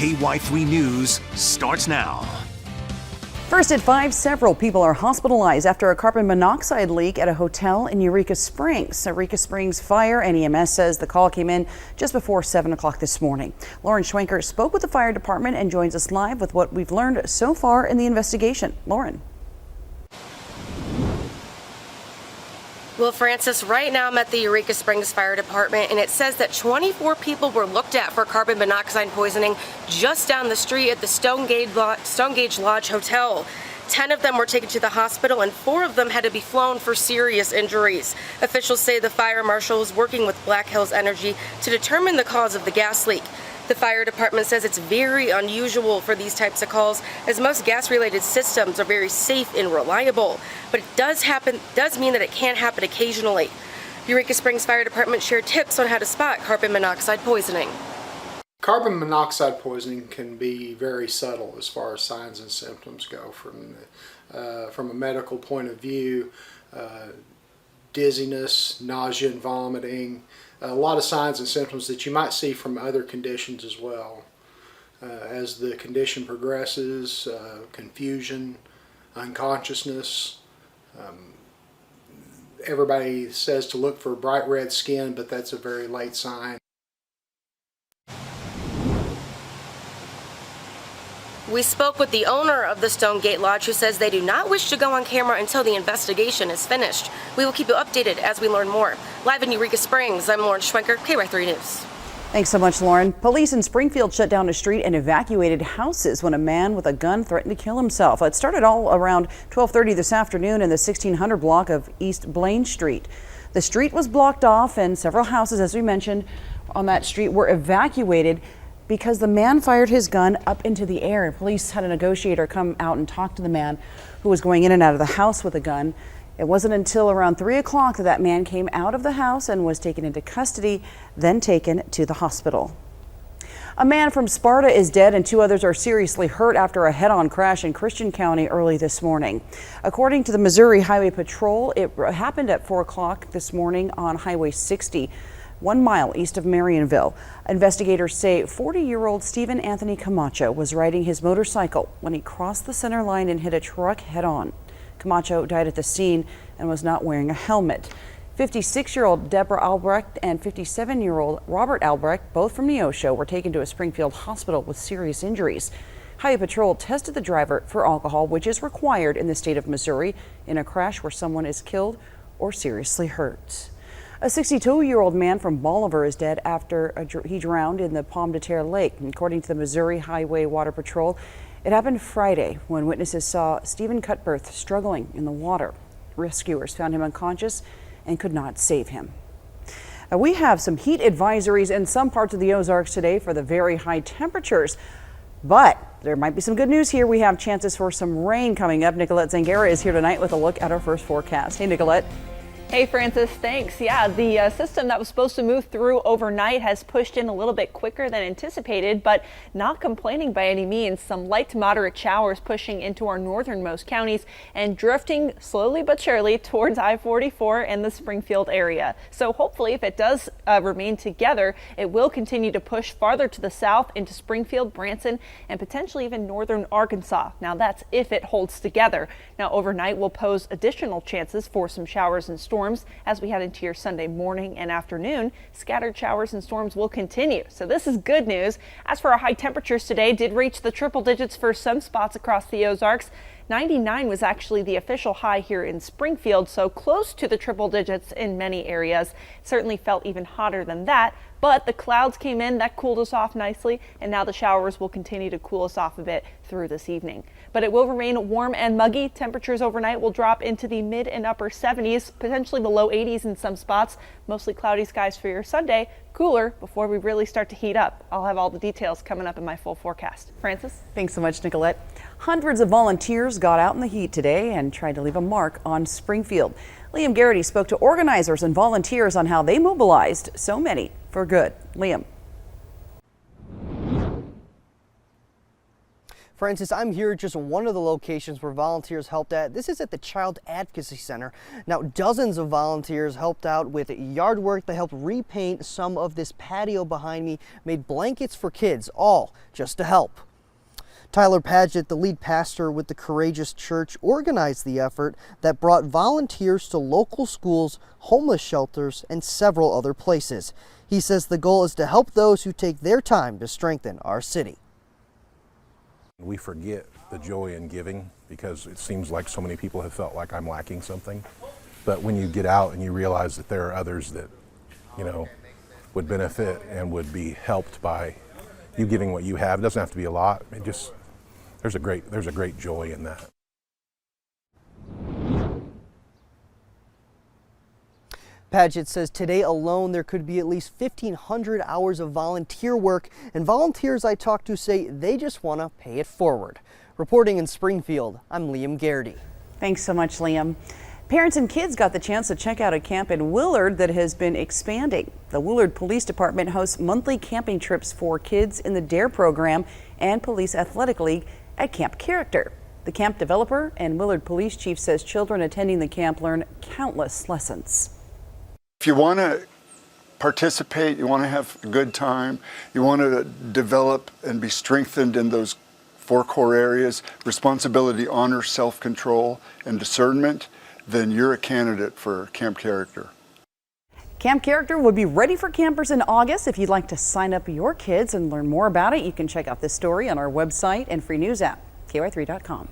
KY3 News starts now. First at 5, several people are hospitalized after a carbon monoxide leak at a hotel in Eureka Springs. Eureka Springs Fire and EMS says the call came in just before 7 o'clock this morning. Lauren Schwentker spoke with the fire department and joins us live with what we've learned so far in the investigation. Lauren. Well, Francis, right now I'm at the Eureka Springs Fire Department, and it says that 24 people were looked at for carbon monoxide poisoning just down the street at the Stonegate Lodge Hotel. 10 of them were taken to the hospital, and 4 of them had to be flown for serious injuries. Officials say the fire marshal is working with Black Hills Energy to determine the cause of the gas leak. The fire department says it's very unusual for these types of calls, as most gas-related systems are very safe and reliable. But it does mean that it can happen occasionally. Eureka Springs Fire Department shared tips on how to spot carbon monoxide poisoning. Carbon monoxide poisoning can be very subtle as far as signs and symptoms go. From a medical point of view, dizziness, nausea and vomiting, a lot of signs and symptoms that you might see from other conditions as well. As the condition progresses, confusion, unconsciousness. Everybody says to look for bright red skin, but that's a very late sign. We spoke with the owner of the Stonegate Lodge, who says they do not wish to go on camera until the investigation is finished. We will keep you updated as we learn more. Live in Eureka Springs, I'm Lauren Schwentker, KY3 News. Thanks so much, Lauren. Police in Springfield shut down a street and evacuated houses when a man with a gun threatened to kill himself. It started all around 12:30 this afternoon in the 1600 block of East Blaine Street. The street was blocked off and several houses, as we mentioned, on that street were evacuated because the man fired his gun up into the air. Police had a negotiator come out and talk to the man who was going in and out of the house with a gun. It wasn't until around 3 o'clock that man came out of the house and was taken into custody, then taken to the hospital. A man from Sparta is dead and 2 others are seriously hurt after a head-on crash in Christian County early this morning. According to the Missouri Highway Patrol, it happened at 4 o'clock this morning on Highway 60. 1 mile east of Marionville. Investigators say 40-year-old Stephen Anthony Camacho was riding his motorcycle when he crossed the center line and hit a truck head-on. Camacho died at the scene and was not wearing a helmet. 56-year-old Deborah Albrecht and 57-year-old Robert Albrecht, both from Neosho, were taken to a Springfield hospital with serious injuries. Highway Patrol tested the driver for alcohol, which is required in the state of Missouri in a crash where someone is killed or seriously hurt. A 62-year-old man from Bolivar is dead after he drowned in the Pomme to Terre Lake. According to the Missouri Highway Water Patrol, it happened Friday when witnesses saw Stephen Cutbirth struggling in the water. Rescuers found him unconscious and could not save him. We have some heat advisories in some parts of the Ozarks today for the very high temperatures. But there might be some good news here. We have chances for some rain coming up. Nicolette Zangara is here tonight with a look at our first forecast. Hey, Nicolette. Hey, Francis, thanks. Yeah, the system that was supposed to move through overnight has pushed in a little bit quicker than anticipated, but not complaining by any means. Some light to moderate showers pushing into our northernmost counties and drifting slowly but surely towards I-44 and the Springfield area. So hopefully, if it does remain together, it will continue to push farther to the south into Springfield, Branson, and potentially even northern Arkansas. Now, that's if it holds together. Now, overnight will pose additional chances for some showers and storms as we head into your Sunday morning and afternoon. Scattered showers and storms will continue. So this is good news. As for our high temperatures today, did reach the triple digits for some spots across the Ozarks. 99 was actually the official high here in Springfield, so close to the triple digits in many areas. Certainly felt even hotter than that, but the clouds came in, that cooled us off nicely, and now the showers will continue to cool us off a bit through this evening. But it will remain warm and muggy. Temperatures overnight will drop into the mid and upper 70s, potentially the low 80s in some spots. Mostly cloudy skies for your Sunday. Cooler before we really start to heat up. I'll have all the details coming up in my full forecast. Francis? Thanks so much, Nicolette. Hundreds of volunteers got out in the heat today and tried to leave a mark on Springfield. Liam Garrity spoke to organizers and volunteers on how they mobilized so many for good. Liam. Francis, I'm here at just one of the locations where volunteers helped at. This is at the Child Advocacy Center. Now, dozens of volunteers helped out with yard work. They helped repaint some of this patio behind me, made blankets for kids, all just to help. Tyler Padgett, the lead pastor with the Courageous Church, organized the effort that brought volunteers to local schools, homeless shelters, and several other places. He says the goal is to help those who take their time to strengthen our city. We forget the joy in giving because it seems like so many people have felt like I'm lacking something. But when you get out and you realize that there are others that, would benefit and would be helped by you giving what you have, it doesn't have to be a lot. It just, there's a great joy in that. Padgett says today alone there could be at least 1,500 hours of volunteer work, and volunteers I talked to say they just want to pay it forward. Reporting in Springfield, I'm Liam Garrity. Thanks so much, Liam. Parents and kids got the chance to check out a camp in Willard that has been expanding. The Willard Police Department hosts monthly camping trips for kids in the DARE program and Police Athletic League at Camp Character. The camp developer and Willard Police Chief says children attending the camp learn countless lessons. If you want to participate, you want to have a good time, you want to develop and be strengthened in those 4 core areas, responsibility, honor, self-control, and discernment, then you're a candidate for Camp Character. Camp Character will be ready for campers in August. If you'd like to sign up your kids and learn more about it, you can check out this story on our website and free news app, KY3.com.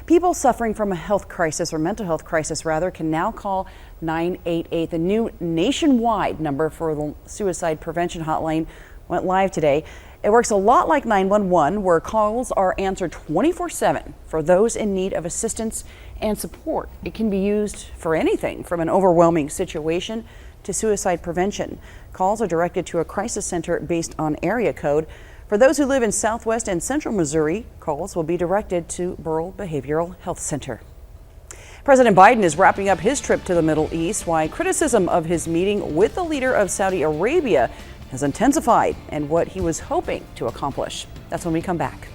People suffering from a health crisis, or mental health crisis rather, can now call 988. The new nationwide number for the suicide prevention hotline went live today. It works a lot like 911, where calls are answered 24/7 for those in need of assistance and support. It can be used for anything from an overwhelming situation to suicide prevention. Calls are directed to a crisis center based on area code. For those who live in Southwest and Central Missouri, calls will be directed to Burrell Behavioral Health Center. President Biden is wrapping up his trip to the Middle East, while criticism of his meeting with the leader of Saudi Arabia has intensified and what he was hoping to accomplish. That's when we come back.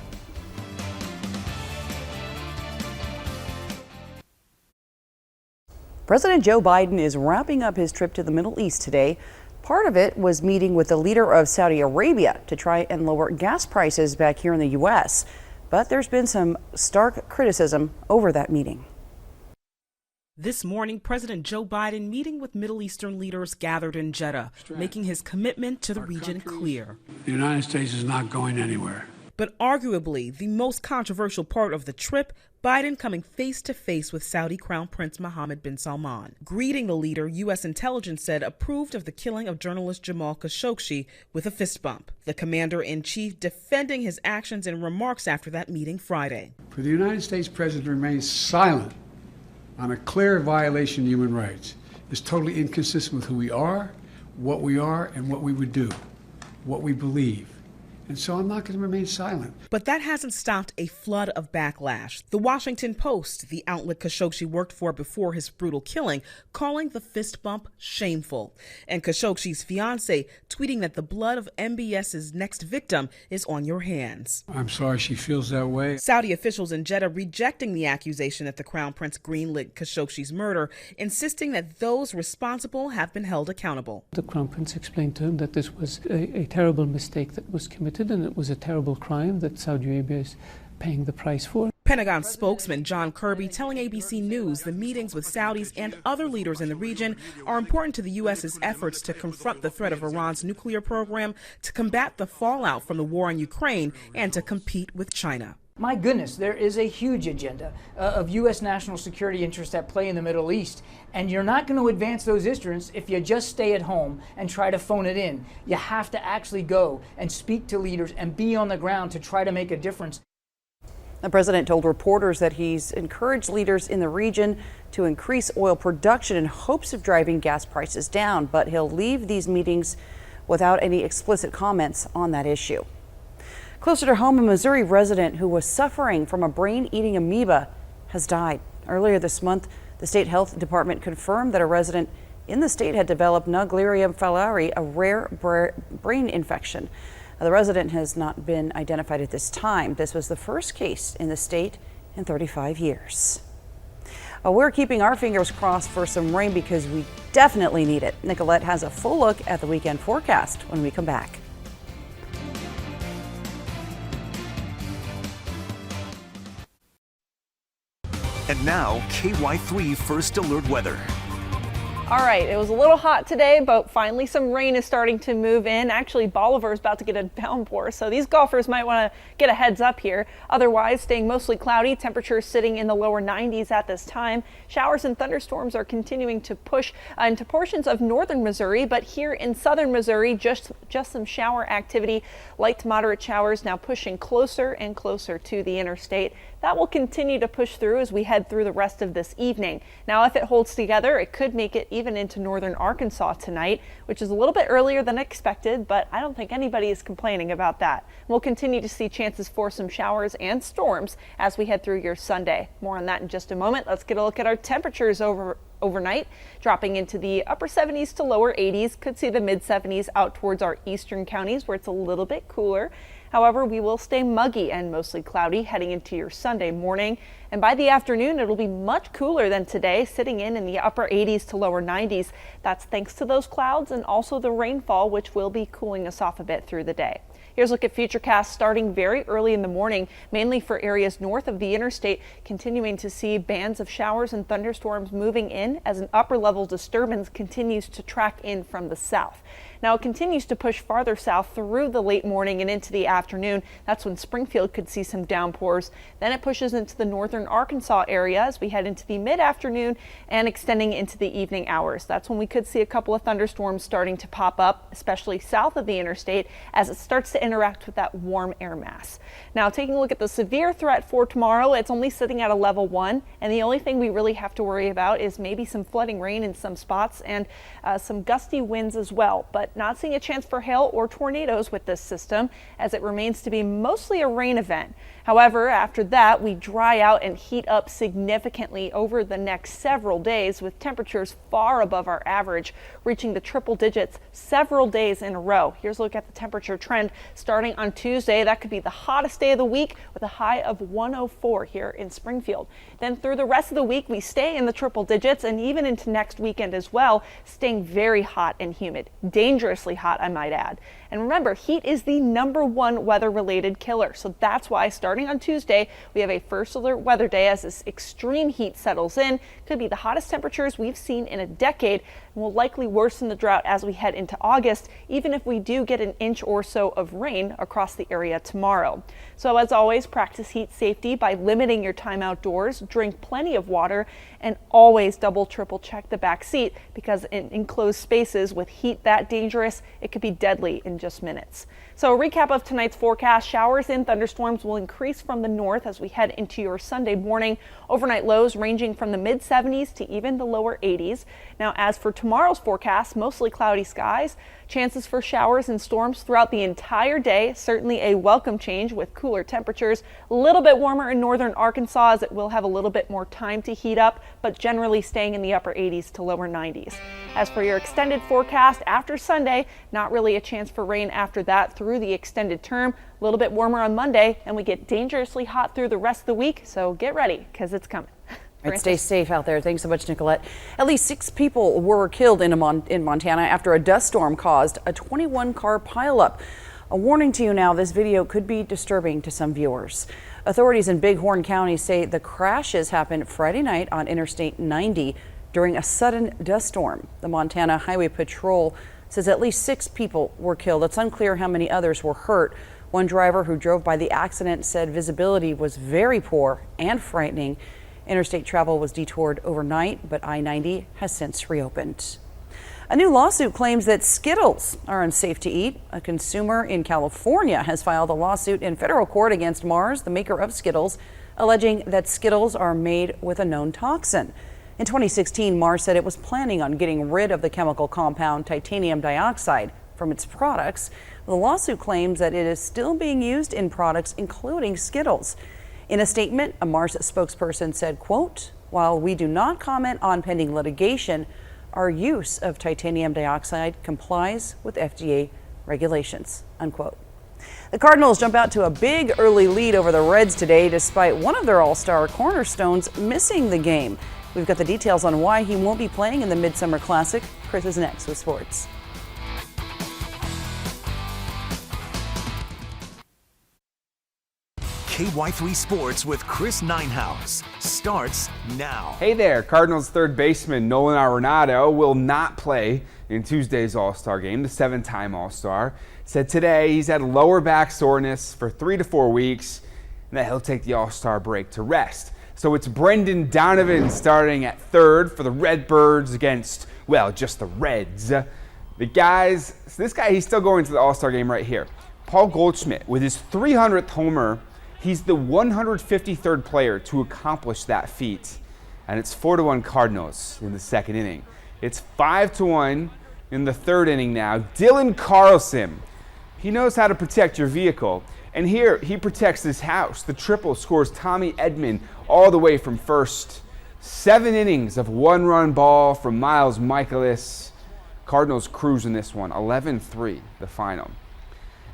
President Joe Biden is wrapping up his trip to the Middle East today. Part of it was meeting with the leader of Saudi Arabia to try and lower gas prices back here in the U.S. But there's been some stark criticism over that meeting. This morning, President Joe Biden meeting with Middle Eastern leaders gathered in Jeddah, making his commitment to the region clear. The United States is not going anywhere. But arguably, the most controversial part of the trip, Biden coming face-to-face with Saudi Crown Prince Mohammed bin Salman. Greeting the leader, U.S. intelligence said approved of the killing of journalist Jamal Khashoggi with a fist bump. The commander-in-chief defending his actions in remarks after that meeting Friday. For the United States president to remain silent on a clear violation of human rights is totally inconsistent with who we are, and what we would do, what we believe. And so I'm not going to remain silent. But that hasn't stopped a flood of backlash. The Washington Post, the outlet Khashoggi worked for before his brutal killing, calling the fist bump shameful. And Khashoggi's fiancé tweeting that the blood of MBS's next victim is on your hands. I'm sorry she feels that way. Saudi officials in Jeddah rejecting the accusation that the Crown Prince greenlit Khashoggi's murder, insisting that those responsible have been held accountable. The Crown Prince explained to him that this was a terrible mistake that was committed, and it was a terrible crime that Saudi Arabia is paying the price for. Pentagon spokesman John Kirby telling ABC News the meetings with Saudis and other leaders in the region are important to the U.S.'s efforts to confront the threat of Iran's nuclear program, to combat the fallout from the war in Ukraine, and to compete with China. My goodness, there is a huge agenda of U.S. national security interests at play in the Middle East, and you're not going to advance those interests if you just stay at home and try to phone it in. You have to actually go and speak to leaders and be on the ground to try to make a difference. The president told reporters that he's encouraged leaders in the region to increase oil production in hopes of driving gas prices down, but he'll leave these meetings without any explicit comments on that issue. Closer to home, a Missouri resident who was suffering from a brain-eating amoeba has died. Earlier this month, the state health department confirmed that a resident in the state had developed Naegleria fowleri, a rare brain infection. The resident has not been identified at this time. This was the first case in the state in 35 years. We're keeping our fingers crossed for some rain because we definitely need it. Nicolette has a full look at the weekend forecast when we come back. And now, KY3 First Alert Weather. All right, it was a little hot today, but finally some rain is starting to move in. Actually, Bolivar is about to get a downpour, so these golfers might want to get a heads up here. Otherwise, staying mostly cloudy, temperatures sitting in the lower 90s at this time. Showers and thunderstorms are continuing to push into portions of northern Missouri, but here in southern Missouri, just some shower activity. Light to moderate showers now pushing closer and closer to the interstate. That will continue to push through as we head through the rest of this evening. Now, if it holds together, it could make it even into northern Arkansas tonight, which is a little bit earlier than expected, but I don't think anybody is complaining about that. We'll continue to see chances for some showers and storms as we head through your Sunday. More on that in just a moment. Let's get a look at our temperatures overnight, dropping into the upper 70s to lower 80s. Could see the mid 70s out towards our eastern counties where it's a little bit cooler. However, we will stay muggy and mostly cloudy heading into your Sunday morning. And by the afternoon, it'll be much cooler than today, sitting in the upper 80s to lower 90s. That's thanks to those clouds and also the rainfall, which will be cooling us off a bit through the day. Here's a look at Futurecast starting very early in the morning, mainly for areas north of the interstate, continuing to see bands of showers and thunderstorms moving in as an upper level disturbance continues to track in from the south. Now it continues to push farther south through the late morning and into the afternoon. That's when Springfield could see some downpours. Then it pushes into the northern Arkansas area as we head into the mid-afternoon and extending into the evening hours. That's when we could see a couple of thunderstorms starting to pop up, especially south of the interstate as it starts to interact with that warm air mass. Now taking a look at the severe threat for tomorrow, it's only sitting at a level 1, and the only thing we really have to worry about is maybe some flooding rain in some spots and some gusty winds as well. But not seeing a chance for hail or tornadoes with this system as it remains to be mostly a rain event. However, after that, we dry out and heat up significantly over the next several days with temperatures far above our average, reaching the triple digits several days in a row. Here's a look at the temperature trend starting on Tuesday. That could be the hottest day of the week with a high of 104 here in Springfield. Then through the rest of the week, we stay in the triple digits and even into next weekend as well, staying very hot and humid. Dangerously hot, I might add. And remember, heat is the #1 weather-related killer. So that's why starting on Tuesday, we have a first alert weather day as this extreme heat settles in. Could be the hottest temperatures we've seen in a decade and will likely worsen the drought as we head into August, even if we do get an inch or so of rain across the area tomorrow. So as always, practice heat safety by limiting your time outdoors, drink plenty of water, and always double, triple check the back seat because in enclosed spaces with heat that dangerous, it could be deadly in just minutes. So a recap of tonight's forecast: showers and thunderstorms will increase from the north as we head into your Sunday morning. Overnight lows ranging from the mid 70s to even the lower 80s. Now, as for tomorrow's forecast, mostly cloudy skies, chances for showers and storms throughout the entire day. Certainly a welcome change with cooler temperatures. A little bit warmer in northern Arkansas as it will have a little bit more time to heat up, but generally staying in the upper 80s to lower 90s. As for your extended forecast after Sunday, not really a chance for rain after that through the extended term. A little bit warmer on Monday, and we get dangerously hot through the rest of the week, so get ready because it's coming. Right, stay safe out there. Thanks so much, Nicolette. At least 6 people were killed in Montana after a dust storm caused a 21-car pileup. A warning to you now, this video could be disturbing to some viewers. Authorities in Bighorn County say the crashes happened Friday night on Interstate 90 during a sudden dust storm. The Montana Highway Patrol says at least 6 people were killed. It's unclear how many others were hurt. One driver who drove by the accident said visibility was very poor and frightening. Interstate travel was detoured overnight, but I-90 has since reopened. A new lawsuit claims that Skittles are unsafe to eat. A consumer in California has filed a lawsuit in federal court against Mars, the maker of Skittles, alleging that Skittles are made with a known toxin. In 2016, Mars said it was planning on getting rid of the chemical compound titanium dioxide from its products. The lawsuit claims that it is still being used in products, including Skittles. In a statement, a Mars spokesperson said, quote, "While we do not comment on pending litigation, our use of titanium dioxide complies with FDA regulations," unquote. The Cardinals jump out to a big early lead over the Reds today, despite one of their all-star cornerstones missing the game. We've got the details on why he won't be playing in the Midsummer Classic. Chris is next with sports. KY3 Sports with Chris Neyenhouse starts now. Hey there, Cardinals third baseman Nolan Arenado will not play in Tuesday's All-Star game. The 7-time All-Star said today he's had lower back soreness for 3 to 4 weeks and that he'll take the All-Star break to rest. So it's Brendan Donovan starting at third for the Redbirds against, well, just the Reds. This guy, he's still going to the All-Star game right here. Paul Goldschmidt with his 300th homer. He's the 153rd player to accomplish that feat, and it's 4-1 Cardinals in the second inning. It's 5-1 in the third inning now. Dylan Carlson, he knows how to protect your vehicle, and here he protects his house. The triple scores Tommy Edman all the way from first. 7 innings of one-run ball from Miles Michaelis. Cardinals cruise in this one, 11-3 the final.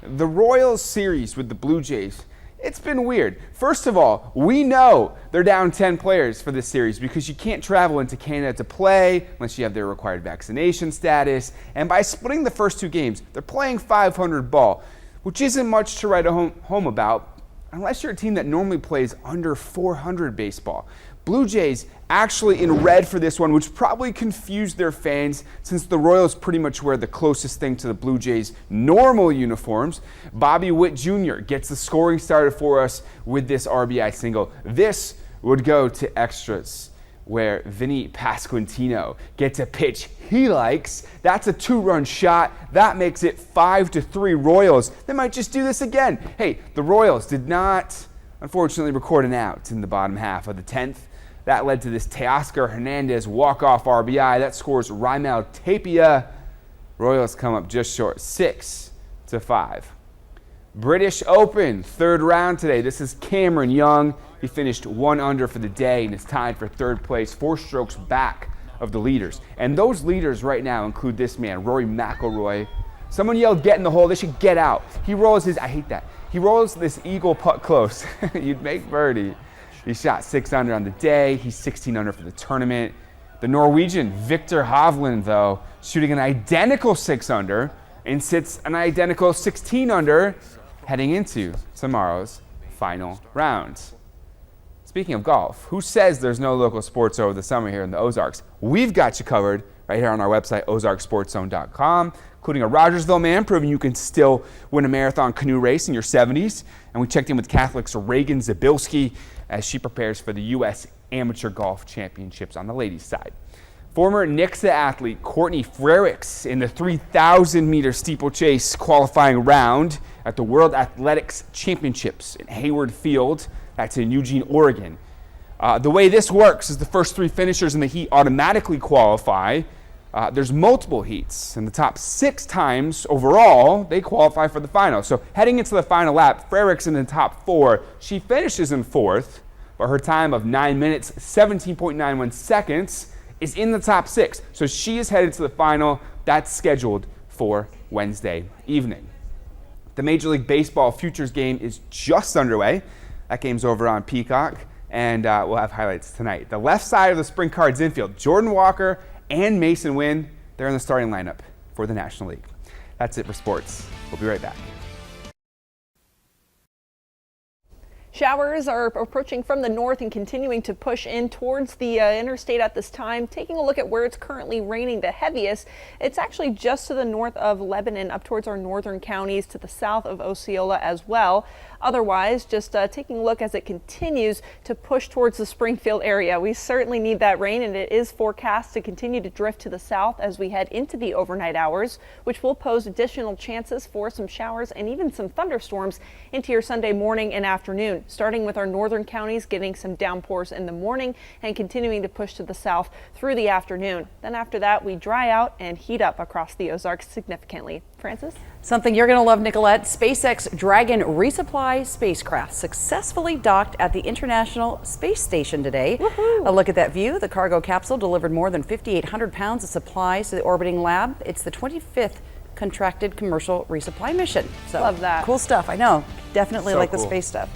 The Royals series with the Blue Jays, it's been weird. First of all, we know they're down 10 players for this series because you can't travel into Canada to play unless you have their required vaccination status. And by splitting the first 2 games, they're playing 500 ball, which isn't much to write home about unless you're a team that normally plays under 400 baseball. Blue Jays actually in red for this one, which probably confused their fans since the Royals pretty much wear the closest thing to the Blue Jays' normal uniforms. Bobby Witt Jr. gets the scoring started for us with this RBI single. This would go to extras, where Vinny Pasquantino gets a pitch he likes. That's a 2-run shot. That makes it 5-3 Royals. They might just do this again. Hey, the Royals did not, unfortunately, record an out in the bottom half of the 10th. That led to this Teoscar Hernandez walk-off RBI. That scores Raimel Tapia. Royals come up just short, 6-5. British Open, third round today. This is Cameron Young. He finished 1 under for the day and is tied for third place, 4 strokes back of the leaders. And those leaders right now include this man, Rory McIlroy. Someone yelled, "Get in the hole." They should get out. He rolls I hate that. He rolls this eagle putt close. You'd make birdie. He shot 6 under on the day. He's 16 under for the tournament. The Norwegian Victor Hovland, though, shooting an identical 6 under and sits an identical 16 under heading into tomorrow's final round. Speaking of golf, who says there's no local sports over the summer here in the Ozarks? We've got you covered right here on our website, ozarksportszone.com, including a Rogersville man proving you can still win a marathon canoe race in your 70s. And we checked in with Catholic's Reagan Zabilski as she prepares for the U.S. Amateur Golf Championships on the ladies' side. Former Nixa athlete Courtney Frericks in the 3,000-meter steeplechase qualifying round at the World Athletics Championships in Hayward Field. That's in Eugene, Oregon. The way this works is the first 3 finishers in the heat automatically qualify. There's multiple heats, and the top 6 times overall, they qualify for the final. So heading into the final lap, Frericks in the top 4. She finishes in 4th, but her time of 9 minutes, 17.91 seconds is in the top 6. So she is headed to the final. That's scheduled for Wednesday evening. The Major League Baseball Futures game is just underway. That game's over on Peacock, and we'll have highlights tonight. The left side of the Spring Cards infield, Jordan Walker and Mason Wynn, they're in the starting lineup for the National League. That's it for sports. We'll be right back. Showers are approaching from the north and continuing to push in towards the interstate at this time. Taking a look at where it's currently raining the heaviest, it's actually just to the north of Lebanon, up towards our northern counties, to the south of Osceola as well. Otherwise, just taking a look as it continues to push towards the Springfield area. We certainly need that rain, and it is forecast to continue to drift to the south as we head into the overnight hours, which will pose additional chances for some showers and even some thunderstorms into your Sunday morning and afternoon. Starting with our northern counties, getting some downpours in the morning and continuing to push to the south through the afternoon. Then after that, we dry out and heat up across the Ozarks significantly. Francis? Something you're going to love, Nicolette. SpaceX Dragon resupply spacecraft successfully docked at the International Space Station today. Woohoo! A look at that view. The cargo capsule delivered more than 5,800 pounds of supplies to the orbiting lab. It's the 25th contracted commercial resupply mission. So Love that. Cool stuff. I know. Definitely So like the cool. space stuff.